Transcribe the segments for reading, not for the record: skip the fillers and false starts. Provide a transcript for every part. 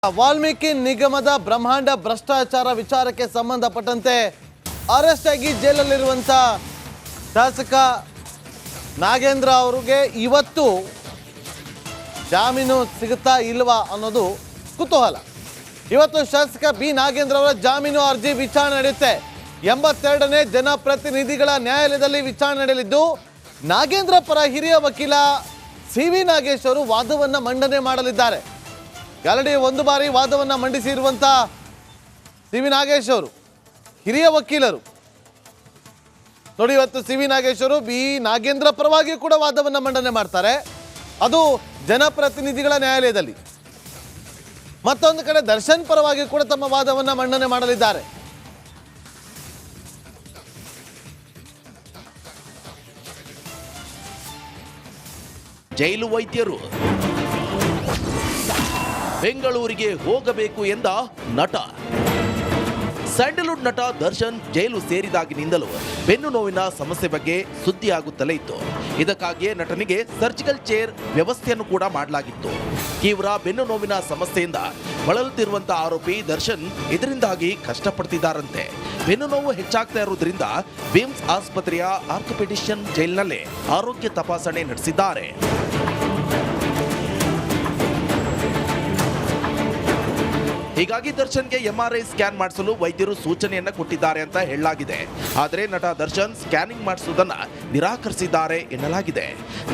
ವಾಲ್ಮೀಕಿ ನಿಗಮದ ಬ್ರಹ್ಮಾಂಡ ಭ್ರಷ್ಟಾಚಾರ ವಿಚಾರಕ್ಕೆ ಸಂಬಂಧಪಟ್ಟಂತೆ ಅರೆಸ್ಟ್ ಆಗಿ ಜೈಲಲ್ಲಿರುವಂತ ಶಾಸಕ ನಾಗೇಂದ್ರ ಅವರಿಗೆ ಇವತ್ತು ಜಾಮೀನು ಸಿಗುತ್ತಾ ಇಲ್ವಾ ಅನ್ನೋದು ಕುತೂಹಲ. ಇವತ್ತು ಶಾಸಕ ಬಿ ನಾಗೇಂದ್ರ ಅವರ ಜಾಮೀನು ಅರ್ಜಿ ವಿಚಾರಣೆ ನಡೆಯುತ್ತೆ. 82ನೇ ಜನಪ್ರತಿನಿಧಿಗಳ ನ್ಯಾಯಾಲಯದಲ್ಲಿ ವಿಚಾರಣೆ ನಡೆಯಲಿದ್ದು ನಾಗೇಂದ್ರ ಪರ ಹಿರಿಯ ವಕೀಲ ಸಿ.ವಿ. ನಾಗೇಶ್ ಅವರು ವಾದವನ್ನ ಮಂಡನೆ ಮಾಡಲಿದ್ದಾರೆ. ಆಲ್ರೆಡಿ ಒಂದು ಬಾರಿ ವಾದವನ್ನ ಮಂಡಿಸಿರುವಂತ ಸಿ.ವಿ. ನಾಗೇಶ್ ಅವರು ಹಿರಿಯ ವಕೀಲರು ನೋಡಿ. ಇವತ್ತು ಸಿ.ವಿ. ನಾಗೇಶ್ ಅವರು ಬಿ ನಾಗೇಂದ್ರ ಪರವಾಗಿ ಕೂಡ ವಾದವನ್ನ ಮಂಡನೆ ಮಾಡ್ತಾರೆ. ಅದು ಜನಪ್ರತಿನಿಧಿಗಳ ನ್ಯಾಯಾಲಯದಲ್ಲಿ. ಮತ್ತೊಂದು ಕಡೆ ದರ್ಶನ್ ಪರವಾಗಿ ಕೂಡ ತಮ್ಮ ವಾದವನ್ನ ಮಂಡನೆ ಮಾಡಲಿದ್ದಾರೆ. ಜೈಲು ವೈದ್ಯರು ಬೆಂಗಳೂರಿಗೆ ಹೋಗಬೇಕು ಎಂದ ನಟ. ಸ್ಯಾಂಡಲ್ವುಡ್ ನಟ ದರ್ಶನ್ ಜೈಲು ಸೇರಿದಾಗಿನಿಂದಲೂ ಬೆನ್ನು ನೋವಿನ ಸಮಸ್ಯೆ ಬಗ್ಗೆ ಸುದ್ದಿಯಾಗುತ್ತಲೇ ಇತ್ತು. ಇದಕ್ಕಾಗಿಯೇ ನಟನಿಗೆ ಸರ್ಜಿಕಲ್ ಚೇರ್ ವ್ಯವಸ್ಥೆಯನ್ನು ಕೂಡ ಮಾಡಲಾಗಿತ್ತು. ತೀವ್ರ ಬೆನ್ನು ನೋವಿನ ಸಮಸ್ಯೆಯಿಂದ ಬಳಲುತ್ತಿರುವಂತಹ ಆರೋಪಿ ದರ್ಶನ್ ಇದರಿಂದಾಗಿ ಕಷ್ಟಪಡ್ತಿದ್ದಾರಂತೆ. ಬೆನ್ನು ನೋವು ಹೆಚ್ಚಾಗ್ತಾ ಇರುವುದರಿಂದ ಬಿಮ್ಸ್ ಆಸ್ಪತ್ರೆಯ ಆರ್ಥೋಪೆಡಿಷಿಯನ್ ಜೈಲಿನಲ್ಲೇ ಆರೋಗ್ಯ ತಪಾಸಣೆ ನಡೆಸಿದ್ದಾರೆ. ಹೀಗಾಗಿ ದರ್ಶನ್ಗೆ MRI ಸ್ಕ್ಯಾನ್ ಮಾಡಿಸಲು ವೈದ್ಯರು ಸೂಚನೆಯನ್ನ ಕೊಟ್ಟಿದ್ದಾರೆ ಅಂತ ಹೇಳಲಾಗಿದೆ. ಆದರೆ ನಟ ದರ್ಶನ್ ಸ್ಕ್ಯಾನಿಂಗ್ ಮಾಡಿಸುವುದನ್ನ ನಿರಾಕರಿಸಿದ್ದಾರೆ ಎನ್ನಲಾಗಿದೆ.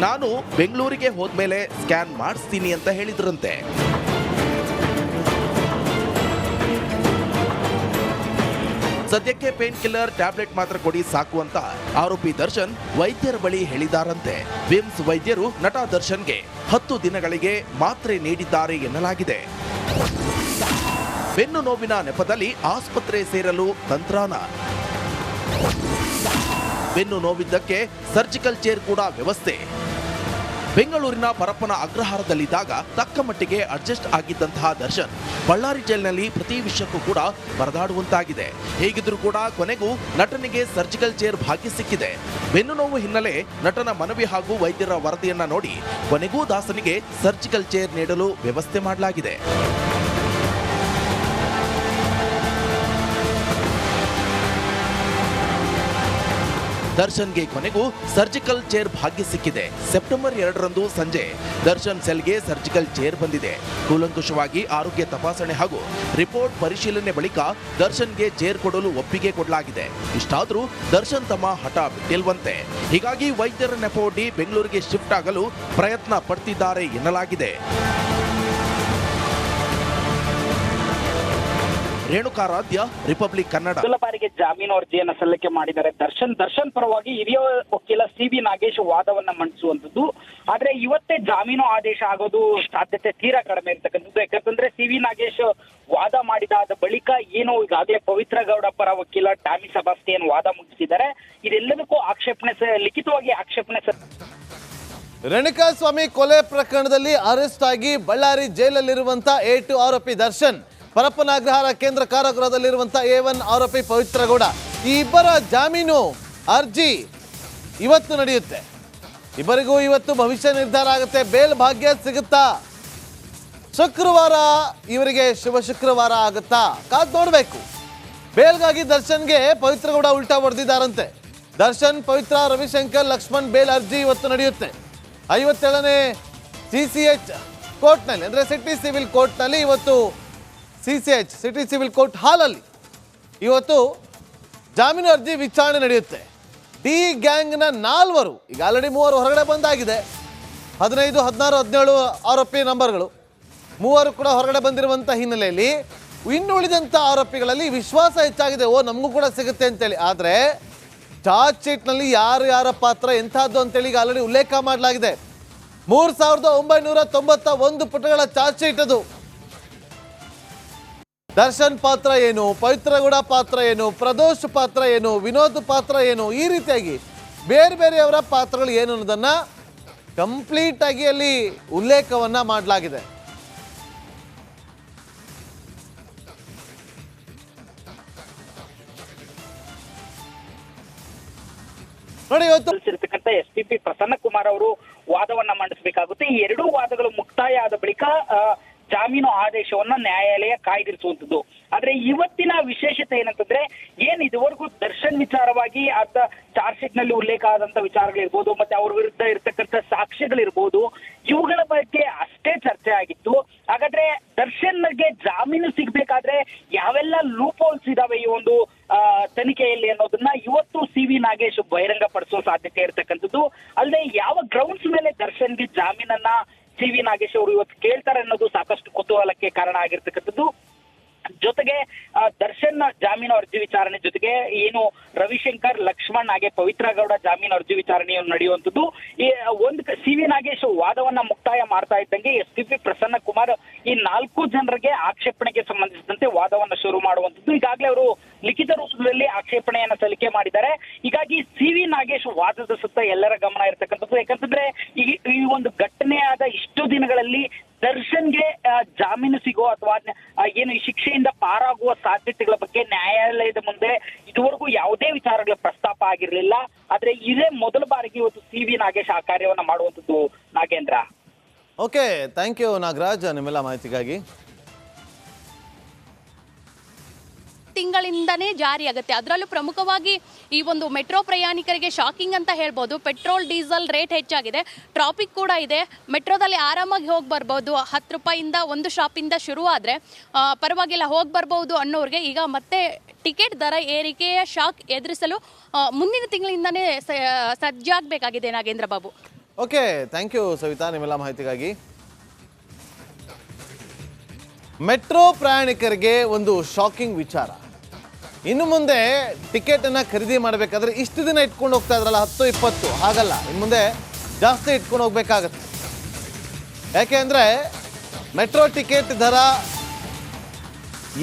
ನಾನು ಬೆಂಗಳೂರಿಗೆ ಹೋದ್ಮೇಲೆ ಸ್ಕ್ಯಾನ್ ಮಾಡಿಸ್ತೀನಿ ಅಂತ ಹೇಳಿದ್ರಂತೆ. ಸದ್ಯಕ್ಕೆ ಪೇನ್ ಕಿಲ್ಲರ್ ಟ್ಯಾಬ್ಲೆಟ್ ಮಾತ್ರ ಕೊಡಿ ಸಾಕು ಅಂತ ಆರೋಪಿ ದರ್ಶನ್ ವೈದ್ಯರ ಬಳಿ ಹೇಳಿದಾರಂತೆ. ವಿಮ್ಸ್ ವೈದ್ಯರು ನಟ ದರ್ಶನ್ಗೆ 10 ದಿನಗಳಿಗೆ ಮಾತ್ರೆ ನೀಡಿದ್ದಾರೆ ಎನ್ನಲಾಗಿದೆ. ಬೆನ್ನು ನೋವಿನ ನೆಪದಲ್ಲಿ ಆಸ್ಪತ್ರೆ ಸೇರಲು ತಂತ್ರಾನ. ಬೆನ್ನು ನೋವಿದ್ದಕ್ಕೆ ಸರ್ಜಿಕಲ್ ಚೇರ್ ಕೂಡ ವ್ಯವಸ್ಥೆ. ಬೆಂಗಳೂರಿನ ಪರಪ್ಪನ ಅಗ್ರಹಾರದಲ್ಲಿದ್ದಾಗ ತಕ್ಕ ಮಟ್ಟಿಗೆ ಅಡ್ಜಸ್ಟ್ ಆಗಿದ್ದಂತಹ ದರ್ಶನ್ ಬಳ್ಳಾರಿ ಜೈಲಿನಲ್ಲಿ ಪ್ರತಿ ವಿಷಯಕ್ಕೂ ಕೂಡ ಪರದಾಡುವಂತಾಗಿದೆ. ಹೇಗಿದ್ರೂ ಕೂಡ ಕೊನೆಗೂ ನಟನಿಗೆ ಸರ್ಜಿಕಲ್ ಚೇರ್ ಭಾಗ್ಯ ಸಿಕ್ಕಿದೆ. ಬೆನ್ನು ನೋವು ಹಿನ್ನೆಲೆ ನಟನ ಮನವಿ ಹಾಗೂ ವೈದ್ಯರ ವರದಿಯನ್ನ ನೋಡಿ ಕೊನೆಗೂ ದಾಸನಿಗೆ ಸರ್ಜಿಕಲ್ ಚೇರ್ ನೀಡಲು ವ್ಯವಸ್ಥೆ ಮಾಡಲಾಗಿದೆ. ದರ್ಶನ್ಗೆ ಕೊನೆಗೂ ಸರ್ಜಿಕಲ್ ಚೇರ್ ಭಾಗ್ಯ ಸಿಕ್ಕಿದೆ. ಸೆಪ್ಟೆಂಬರ್ 2ರಂದು ಸಂಜೆ ದರ್ಶನ್ ಸೆಲ್ಗೆ ಸರ್ಜಿಕಲ್ ಚೇರ್ ಬಂದಿದೆ. ಕೂಲಂಕುಷವಾಗಿ ಆರೋಗ್ಯ ತಪಾಸಣೆ ಹಾಗೂ ರಿಪೋರ್ಟ್ ಪರಿಶೀಲನೆ ಬಳಿಕ ದರ್ಶನ್ಗೆ ಚೇರ್ ಕೊಡಲು ಒಪ್ಪಿಗೆ ಕೊಡಲಾಗಿದೆ. ಇಷ್ಟಾದರೂ ದರ್ಶನ್ ತಮ್ಮ ಹಠ ಬಿಟ್ಟಿಲ್ವಂತೆ. ಹೀಗಾಗಿ ವೈದ್ಯರ ನೆಪವೊಡ್ಡಿ ಬೆಂಗಳೂರಿಗೆ ಶಿಫ್ಟ್ ಆಗಲು ಪ್ರಯತ್ನ ಪಡ್ತಿದ್ದಾರೆ ಎನ್ನಲಾಗಿದೆ. ರೇಣುಕಾರಾಧ್ಯ, ರಿಪಬ್ಲಿಕ್ ಕನ್ನಡ. ಮೊದಲ ಬಾರಿಗೆ ಜಾಮೀನು ಅರ್ಜಿಯನ್ನು ಸಲ್ಲಿಕೆ ಮಾಡಿದ್ದಾರೆ ದರ್ಶನ್ ಪರವಾಗಿ ಹಿರಿಯ ವಕೀಲ ಸಿ.ವಿ. ನಾಗೇಶ್ ವಾದವನ್ನ ಮಂಡಿಸುವಂತದ್ದು. ಆದ್ರೆ ಇವತ್ತೇ ಜಾಮೀನು ಆದೇಶ ಆಗೋದು ಸಾಧ್ಯತೆ ತೀರಾ ಕಡಿಮೆ ಇರ್ತಕ್ಕಂಥದ್ದು. ಯಾಕಂತಂದ್ರೆ ಸಿ.ವಿ. ನಾಗೇಶ್ ವಾದ ಮಾಡಿದಾದ ಬಳಿಕ ಏನು ಈಗಾಗಲೇ ಪವಿತ್ರ ಗೌಡ ಪರ ವಕೀಲ ಟಾಮಿ ಸಬಾಸ್ಟಿಯನ್ ವಾದ ಮುಗಿಸಿದ್ದಾರೆ. ಇದೆಲ್ಲದಕ್ಕೂ ಲಿಖಿತವಾಗಿ ಆಕ್ಷೇಪಣೆ ರೇಣುಕಾಸ್ವಾಮಿ ಕೊಲೆ ಪ್ರಕರಣದಲ್ಲಿ ಅರೆಸ್ಟ್ ಆಗಿ ಬಳ್ಳಾರಿ ಜೈಲಲ್ಲಿರುವಂತ A2 ಆರೋಪಿ ದರ್ಶನ್, ಪರಪ್ಪನ ಅಗ್ರಹಾರ ಕೇಂದ್ರ ಕಾರಾಗೃಹದಲ್ಲಿರುವಂಥ A1 ಆರೋಪಿ ಪವಿತ್ರ ಗೌಡ, ಈ ಇಬ್ಬರ ಜಾಮೀನು ಅರ್ಜಿ ಇವತ್ತು ನಡೆಯುತ್ತೆ. ಇಬ್ಬರಿಗೂ ಇವತ್ತು ಭವಿಷ್ಯ ನಿರ್ಧಾರ ಆಗುತ್ತೆ. ಬೇಲ್ ಭಾಗ್ಯ ಸಿಗುತ್ತಾ? ಶುಕ್ರವಾರ ಇವರಿಗೆ ಶುಭ ಶುಕ್ರವಾರ ಆಗುತ್ತಾ? ಕಾದ್ ನೋಡ್ಬೇಕು. ಬೇಲ್ಗಾಗಿ ದರ್ಶನ್ಗೆ ಪವಿತ್ರ ಗೌಡ ಉಲ್ಟಾ ಹೊಡೆದಿದ್ದಾರಂತೆ. ದರ್ಶನ್, ಪವಿತ್ರ, ರವಿಶಂಕರ್, ಲಕ್ಷ್ಮಣ್ ಬೇಲ್ ಅರ್ಜಿ ಇವತ್ತು ನಡೆಯುತ್ತೆ. 57ನೇ CCH ಕೋರ್ಟ್ನಲ್ಲಿ, ಅಂದರೆ ಸಿಟಿ ಸಿವಿಲ್ ಕೋರ್ಟ್ನಲ್ಲಿ ಇವತ್ತು CCH ಸಿಟಿ ಸಿವಿಲ್ ಕೋರ್ಟ್ ಹಾಲಲ್ಲಿ ಇವತ್ತು ಜಾಮೀನು ಅರ್ಜಿ ವಿಚಾರಣೆ ನಡೆಯುತ್ತೆ. ಡಿ ಗ್ಯಾಂಗ್ನ 4 ಈಗ ಆಲ್ರೆಡಿ 3 ಹೊರಗಡೆ ಬಂದಾಗಿದೆ. 15, 16, 17 ಆರೋಪಿ ನಂಬರ್ಗಳು 3 ಕೂಡ ಹೊರಗಡೆ ಬಂದಿರುವಂಥ ಹಿನ್ನೆಲೆಯಲ್ಲಿ ಇನ್ನುಳಿದಂಥ ಆರೋಪಿಗಳಲ್ಲಿ ವಿಶ್ವಾಸ ಹೆಚ್ಚಾಗಿದೆ. ನಮಗೂ ಕೂಡ ಸಿಗುತ್ತೆ ಅಂತೇಳಿ. ಆದರೆ ಚಾರ್ಜ್ ಶೀಟ್ನಲ್ಲಿ ಯಾರ ಪಾತ್ರ ಎಂಥದ್ದು ಅಂತೇಳಿ ಈಗ ಆಲ್ರೆಡಿ ಉಲ್ಲೇಖ ಮಾಡಲಾಗಿದೆ. 3991 ಪುಟಗಳ ಚಾರ್ಜ್ ಶೀಟ್ ಅದು. ದರ್ಶನ್ ಪಾತ್ರ ಏನು, ಪವಿತ್ರ ಗೌಡ ಪಾತ್ರ ಏನು, ಪ್ರದೋಷ್ ಪಾತ್ರ ಏನು, ವಿನೋದ್ ಪಾತ್ರ ಏನು, ಈ ರೀತಿಯಾಗಿ ಬೇರೆ ಬೇರೆಯವರ ಪಾತ್ರಗಳು ಏನು ಅನ್ನೋದನ್ನ ಕಂಪ್ಲೀಟ್ ಆಗಿ ಅಲ್ಲಿ ಉಲ್ಲೇಖವನ್ನ ಮಾಡಲಾಗಿದೆ. ನೋಡಿ, ಇವತ್ತು SPP ಪ್ರಸನ್ನ ಕುಮಾರ್ ಅವರು ವಾದವನ್ನ ಮಂಡಿಸಬೇಕಾಗುತ್ತೆ. ಈ ಎರಡೂ ವಾದಗಳು ಮುಕ್ತಾಯ ಆದ ಬಳಿಕ ಜಾಮೀನು ಆದೇಶವನ್ನ ನ್ಯಾಯಾಲಯ ಕಾಯ್ದಿರಿಸುವಂತದ್ದು. ಆದ್ರೆ ಇವತ್ತಿನ ವಿಶೇಷತೆ ಏನಂತಂದ್ರೆ ಇದುವರೆಗೂ ದರ್ಶನ್ ವಿಚಾರವಾಗಿ ಆತ ಚಾರ್ಜ್ ಶೀಟ್ ನಲ್ಲಿ ಉಲ್ಲೇಖ ಆದಂತ ವಿಚಾರಗಳಿರ್ಬೋದು, ಮತ್ತೆ ಅವ್ರ ವಿರುದ್ಧ ಇರ್ತಕ್ಕಂಥ ಸಾಕ್ಷ್ಯಗಳಿರ್ಬೋದು, ಇವುಗಳ ಬಗ್ಗೆ ಅಷ್ಟೇ ಚರ್ಚೆ ಆಗಿತ್ತು. ಹಾಗಾದ್ರೆ ದರ್ಶನ್ಗೆ ಜಾಮೀನು ಸಿಗ್ಬೇಕಾದ್ರೆ ಯಾವೆಲ್ಲ ಲೂಪ್ ಹೋಲ್ಸ್ ಇದಾವೆ ಈ ಒಂದು ತನಿಖೆಯಲ್ಲಿ ಅನ್ನೋದನ್ನ ಇವತ್ತು ಸಿ.ವಿ. ನಾಗೇಶ್ ಬಹಿರಂಗ ಪಡಿಸುವ ಸಾಧ್ಯತೆ ಇರತಕ್ಕಂಥದ್ದು. ಅಲ್ಲದೆ ಯಾವ ಗ್ರೌಂಡ್ಸ್ ಮೇಲೆ ದರ್ಶನ್ಗೆ ಜಾಮೀನನ್ನ ಸಿ.ವಿ. ನಾಗೇಶ್ ಅವರು ಇವತ್ತು ಕೇಳ್ತಾರೆ ಅನ್ನೋದು ಸಾಕಷ್ಟು ಕುತೂಹಲಕ್ಕೆ ಕಾರಣ ಆಗಿರ್ತಕ್ಕಂಥದ್ದು. ಜೊತೆಗೆ ದರ್ಶನ್ ಜಾಮೀನು ಅರ್ಜಿ ವಿಚಾರಣೆ ಜೊತೆಗೆ ಏನು ರವಿಶಂಕರ್, ಲಕ್ಷ್ಮಣ್ ಹಾಗೆ ಪವಿತ್ರ ಗೌಡ ಜಾಮೀನು ಅರ್ಜಿ ವಿಚಾರಣೆಯನ್ನು ನಡೆಯುವಂಥದ್ದು. ಈ ಒಂದು ಸಿ.ವಿ. ನಾಗೇಶ್ ವಾದವನ್ನ ಮುಕ್ತಾಯ ಮಾಡ್ತಾ ಇದ್ದಂಗೆ ಎಸ್.ಪಿ.ಪಿ. ಪ್ರಸನ್ನ ಕುಮಾರ್ ಈ 4 ಜನರಿಗೆ ಆಕ್ಷೇಪಣೆಗೆ ಸಂಬಂಧಿಸಿದಂತೆ ವಾದವನ್ನ ಶುರು ಮಾಡುವಂಥದ್ದು. ಈಗಾಗಲೇ ಅವರು ಲಿಖಿತ ರೂಪದಲ್ಲಿ ಆಕ್ಷೇಪಣೆಯನ್ನ ಸಲ್ಲಿಕೆ ಮಾಡಿದ್ದಾರೆ. ಹೀಗಾಗಿ ಸಿ.ವಿ. ನಾಗೇಶ್ ವಾದದ ಸುತ್ತ ಎಲ್ಲರ ಗಮನ ಇರತಕ್ಕಂಥದ್ದು. ಯಾಕಂತಂದ್ರೆ ಈ ಒಂದು ಘಟನೆಯಾದ ಇಷ್ಟು ದಿನಗಳಲ್ಲಿ ದರ್ಶನ್ಗೆ ಜಾಮೀನು ಸಿಗೋ ಅಥವಾ ಏನು ಈ ಶಿಕ್ಷೆಯಿಂದ ಪಾರಾಗುವ ಸಾಧ್ಯತೆಗಳ ಬಗ್ಗೆ ನ್ಯಾಯಾಲಯದ ಮುಂದೆ ಇದುವರೆಗೂ ಯಾವುದೇ ವಿಚಾರಗಳ ಪ್ರಸ್ತಾಪ ಆಗಿರಲಿಲ್ಲ. ಆದ್ರೆ ಇದೇ ಮೊದಲ ಬಾರಿಗೆ ಇವತ್ತು ಸಿ.ವಿ. ನಾಗೇಶ್ ಆ ಕಾರ್ಯವನ್ನ ಮಾಡುವಂಥದ್ದು. Nagendra. Okay, thank you Nagaraj ನಿಮ್ಮೆಲ್ಲ ಮಾಹಿತಿಗಾಗಿ. ತಿಂಗಳಿಂದನೇ ಜಾರಿಯಾಗುತ್ತೆ. ಅದರಲ್ಲೂ ಪ್ರಮುಖವಾಗಿ ಈ ಒಂದು ಮೆಟ್ರೋ ಪ್ರಯಾಣಿಕರಿಗೆ ಶಾಕಿಂಗ್ ಅಂತ ಹೇಳ್ಬೋದು. ಪೆಟ್ರೋಲ್ ಡೀಸೆಲ್ ರೇಟ್ ಹೆಚ್ಚಾಗಿದೆ, ಟ್ರಾಫಿಕ್ ಕೂಡ ಇದೆ. ಮೆಟ್ರೋದಲ್ಲಿ ಆರಾಮಾಗಿ ಹೋಗಿ ಬರ್ಬೋದು. 10 ರೂಪಾಯಿಂದ ಒಂದು ಶಾಪಿಂದ ಶುರು ಆದರೆ ಪರವಾಗಿಲ್ಲ ಹೋಗಿ ಬರ್ಬೋದು ಅನ್ನೋರಿಗೆ ಈಗ ಮತ್ತೆ ಟಿಕೆಟ್ ದರ ಏರಿಕೆಯ ಶಾಕ್ ಎದುರಿಸಲು ಮುಂದಿನ ತಿಂಗಳಿಂದನೇ ಸಜ್ಜಾಗಬೇಕಾಗಿದೆ. Nagendra Babu. Okay, thank you Savitha ನಿಮ್ಮೆಲ್ಲ ಮಾಹಿತಿಗಾಗಿ. ಮೆಟ್ರೋ ಪ್ರಯಾಣಿಕರಿಗೆ ಒಂದು ಶಾಕಿಂಗ್ ವಿಚಾರ. ಇನ್ನು ಮುಂದೆ ಟಿಕೆಟನ್ನು ಖರೀದಿ ಮಾಡಬೇಕಾದ್ರೆ ಇಷ್ಟು ದಿನ ಇಟ್ಕೊಂಡು ಹೋಗ್ತಾ ಇದ್ರಲ್ಲ 10-20, ಹಾಗಲ್ಲ, ಇನ್ನು ಮುಂದೆ ಜಾಸ್ತಿ ಇಟ್ಕೊಂಡು ಹೋಗ್ಬೇಕಾಗತ್ತೆ. ಯಾಕೆ ಅಂದರೆ ಮೆಟ್ರೋ ಟಿಕೆಟ್ ದರ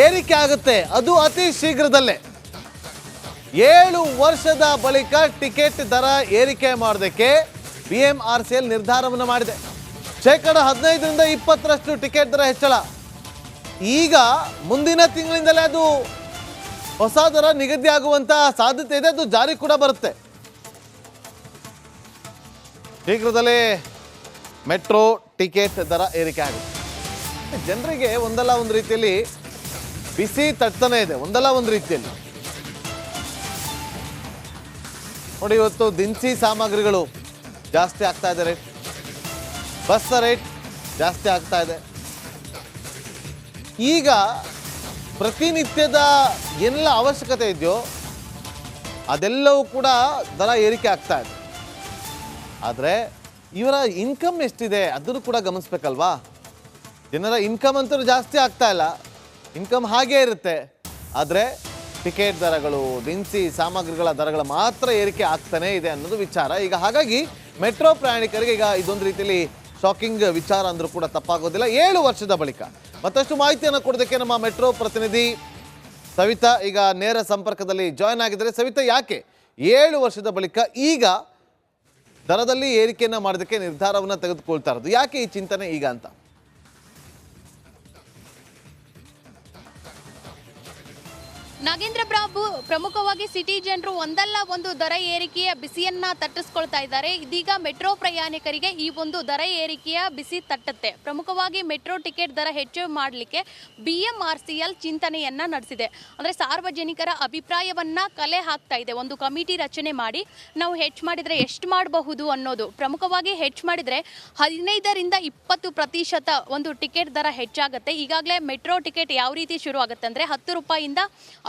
ಏರಿಕೆ ಆಗುತ್ತೆ, ಅದು ಅತಿ ಶೀಘ್ರದಲ್ಲೇ. 7 ವರ್ಷದ ಬಳಿಕ ಟಿಕೆಟ್ ದರ ಏರಿಕೆ ಮಾಡೋದಕ್ಕೆ BMRCL ನಿರ್ಧಾರವನ್ನು ಮಾಡಿದೆ. 15% ಟಿಕೆಟ್ ದರ ಹೆಚ್ಚಳ. ಈಗ ಮುಂದಿನ ತಿಂಗಳಿಂದಲೇ ಅದು ಹೊಸ ದರ ನಿಗದಿ ಆಗುವಂತ ಸಾಧ್ಯತೆ ಇದೆ. ಅದು ಜಾರಿ ಕೂಡ ಬರುತ್ತೆ. ಶೀಘ್ರದಲ್ಲೇ ಮೆಟ್ರೋ ಟಿಕೆಟ್ ದರ ಏರಿಕೆ ಆಗುತ್ತೆ. ಜನರಿಗೆ ಒಂದಲ್ಲ ಒಂದು ರೀತಿಯಲ್ಲಿ ಬಿಸಿ ತಟ್ತಾನೆ ಇದೆ, ಒಂದಲ್ಲ ಒಂದು ರೀತಿಯಲ್ಲಿ. ನೋಡಿ, ಇವತ್ತು ದಿನಸಿ ಸಾಮಗ್ರಿಗಳು ಜಾಸ್ತಿ ಆಗ್ತಾ ಇದೆ, ರೇಟ್ ಬಸ್ ರೇಟ್ ಜಾಸ್ತಿ ಆಗ್ತಾ ಇದೆ. ಈಗ ಪ್ರತಿನಿತ್ಯದ ಎಲ್ಲ ಅವಶ್ಯಕತೆ ಇದೆಯೋ ಅದೆಲ್ಲವೂ ಕೂಡ ದರ ಏರಿಕೆ ಆಗ್ತಾ ಇದೆ. ಆದರೆ ಇವರ ಇನ್ಕಮ್ ಎಷ್ಟಿದೆ ಅದನ್ನು ಕೂಡ ಗಮನಿಸ್ಬೇಕಲ್ವಾ. ಜನರ ಇನ್ಕಮ್ ಅಂತೂ ಜಾಸ್ತಿ ಆಗ್ತಾ ಇಲ್ಲ, ಇನ್ಕಮ್ ಹಾಗೇ ಇರುತ್ತೆ. ಆದರೆ ಟಿಕೆಟ್ ದರಗಳು, ದಿನಸಿ ಸಾಮಗ್ರಿಗಳ ದರಗಳು ಮಾತ್ರ ಏರಿಕೆ ಆಗ್ತಾನೇ ಇದೆ ಅನ್ನೋದು ವಿಚಾರ. ಈಗ ಹಾಗಾಗಿ ಮೆಟ್ರೋ ಪ್ರಯಾಣಿಕರಿಗೆ ಈಗ ಇದೊಂದು ರೀತಿಯಲ್ಲಿ ಶಾಕಿಂಗ್ ವಿಚಾರ ಅಂದರೂ ಕೂಡ ತಪ್ಪಾಗೋದಿಲ್ಲ. 7 ವರ್ಷದ ಬಳಿಕ ಮತ್ತಷ್ಟು ಮಾಹಿತಿಯನ್ನು ಕೊಡೋದಕ್ಕೆ ನಮ್ಮ ಮೆಟ್ರೋ ಪ್ರತಿನಿಧಿ ಸವಿತಾ ಈಗ ನೇರ ಸಂಪರ್ಕದಲ್ಲಿ ಜಾಯ್ನ್ ಆಗಿದ್ದಾರೆ. ಸವಿತಾ, ಯಾಕೆ 7 ವರ್ಷದ ಬಳಿಕ ಈಗ ದರದಲ್ಲಿ ಏರಿಕೆಯನ್ನು ಮಾಡೋದಕ್ಕೆ ನಿರ್ಧಾರವನ್ನು ತೆಗೆದುಕೊಳ್ತಾ ಇರೋದು? ಯಾಕೆ ಈ ಚಿಂತನೆ ಈಗ ಅಂತ? ನಾಗೇಂದ್ರ ಬಾಬು, ಪ್ರಮುಖವಾಗಿ ಸಿಟಿ ಜನರು ಒಂದಲ್ಲ ಒಂದು ದರ ಏರಿಕೆಯ ಬಿಸಿಯನ್ನ ತಟ್ಟಿಸ್ಕೊಳ್ತಾ ಇದ್ದಾರೆ. ಇದೀಗ ಮೆಟ್ರೋ ಪ್ರಯಾಣಿಕರಿಗೆ ಈ ಒಂದು ದರ ಏರಿಕೆಯ ಬಿಸಿ ತಟ್ಟುತ್ತೆ. ಪ್ರಮುಖವಾಗಿ ಮೆಟ್ರೋ ಟಿಕೆಟ್ ದರ ಹೆಚ್ಚು ಮಾಡಲಿಕ್ಕೆ BMRCL ಚಿಂತನೆಯನ್ನ ನಡೆಸಿದೆ. ಅಂದರೆ ಸಾರ್ವಜನಿಕರ ಅಭಿಪ್ರಾಯವನ್ನ ಕಲೆ ಹಾಕ್ತಾ ಇದೆ. ಒಂದು ಕಮಿಟಿ ರಚನೆ ಮಾಡಿ ನಾವು ಹೆಚ್ಚು ಮಾಡಿದರೆ ಎಷ್ಟು ಮಾಡಬಹುದು ಅನ್ನೋದು. ಪ್ರಮುಖವಾಗಿ ಹೆಚ್ಚು ಮಾಡಿದರೆ 15ರಿಂದ 20% ಒಂದು ಟಿಕೆಟ್ ದರ ಹೆಚ್ಚಾಗುತ್ತೆ. ಈಗಾಗಲೇ ಮೆಟ್ರೋ ಟಿಕೆಟ್ ಯಾವ ರೀತಿ ಶುರು ಆಗುತ್ತೆ ಅಂದರೆ 10 ರೂಪಾಯಿಂದ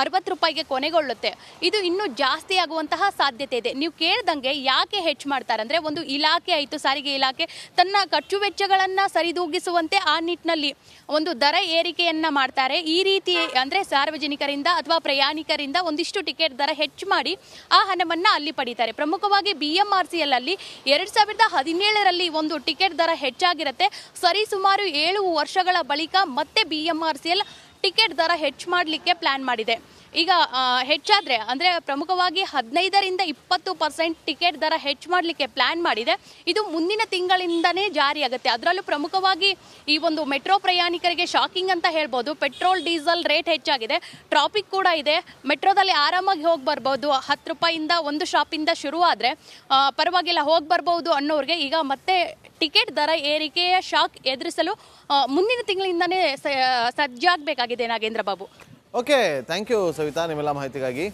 60 ರೂಪಾಯಿಗೆ ಕೊನೆಗೊಳ್ಳುತ್ತೆ. ಇದು ಇನ್ನೂ ಜಾಸ್ತಿ ಆಗುವಂತಹ ಸಾಧ್ಯತೆ ಇದೆ. ನೀವು ಕೇಳ್ದಂಗೆ ಯಾಕೆ ಹೆಚ್ಚು ಮಾಡ್ತಾರೆ ಅಂದರೆ, ಒಂದು ಇಲಾಖೆ ಆಯಿತು, ಸಾರಿಗೆ ಇಲಾಖೆ ತನ್ನ ಖರ್ಚು ವೆಚ್ಚಗಳನ್ನು ಸರಿದೂಗಿಸುವಂತೆ ಆ ನಿಟ್ಟಿನಲ್ಲಿ ಒಂದು ದರ ಏರಿಕೆಯನ್ನು ಮಾಡ್ತಾರೆ. ಈ ರೀತಿ ಅಂದರೆ ಸಾರ್ವಜನಿಕರಿಂದ ಅಥವಾ ಪ್ರಯಾಣಿಕರಿಂದ ಒಂದಿಷ್ಟು ಟಿಕೆಟ್ ದರ ಹೆಚ್ಚು ಮಾಡಿ ಆ ಹಣವನ್ನು ಅಲ್ಲಿ ಪಡೀತಾರೆ. ಪ್ರಮುಖವಾಗಿ BMRCL ಅಲ್ಲಿ 2017ರಲ್ಲಿ ಒಂದು ಟಿಕೆಟ್ ದರ ಹೆಚ್ಚಾಗಿರುತ್ತೆ. ಸರಿಸುಮಾರು 7 ವರ್ಷಗಳ ಬಳಿಕ ಮತ್ತೆ BMRCL ಟಿಕೆಟ್ ದರ ಹೆಚ್ಚು ಮಾಡಲಿಕ್ಕೆ ಪ್ಲ್ಯಾನ್ ಮಾಡಿದೆ. ಈಗ ಹೆಚ್ಚಾದರೆ ಅಂದರೆ ಪ್ರಮುಖವಾಗಿ 15ರಿಂದ 20% ಟಿಕೆಟ್ ದರ ಹೆಚ್ಚು ಮಾಡಲಿಕ್ಕೆ ಪ್ಲ್ಯಾನ್ ಮಾಡಿದೆ. ಇದು ಮುಂದಿನ ತಿಂಗಳಿಂದನೇ ಜಾರಿಯಾಗುತ್ತೆ. ಅದರಲ್ಲೂ ಪ್ರಮುಖವಾಗಿ ಈ ಒಂದು ಮೆಟ್ರೋ ಪ್ರಯಾಣಿಕರಿಗೆ ಶಾಕಿಂಗ್ ಅಂತ ಹೇಳ್ಬೋದು. ಪೆಟ್ರೋಲ್ ಡೀಸೆಲ್ ರೇಟ್ ಹೆಚ್ಚಾಗಿದೆ, ಟ್ರಾಫಿಕ್ ಕೂಡ ಇದೆ. ಮೆಟ್ರೋದಲ್ಲಿ ಆರಾಮಾಗಿ ಹೋಗಿ ಬರ್ಬೋದು. 10 ರೂಪಾಯಿಂದ ಒಂದು ಶಾಪಿಂದ ಶುರುವಾದರೆ ಪರವಾಗಿಲ್ಲ ಹೋಗಿ ಬರ್ಬೋದು ಅನ್ನೋರಿಗೆ ಈಗ ಮತ್ತೆ ಟಿಕೆಟ್ ದರ ಏರಿಕೆಯ ಶಾಕ್ ಎದುರಿಸಲು ಮುಂದಿನ ತಿಂಗಳಿಂದನೇ ಸಜ್ಜಾಗಬೇಕಾಗಿದೆ Nagendra Babu. Okay, thank you Savitha ನಿಮ್ಮೆಲ್ಲ ಮಾಹಿತಿಗಾಗಿ.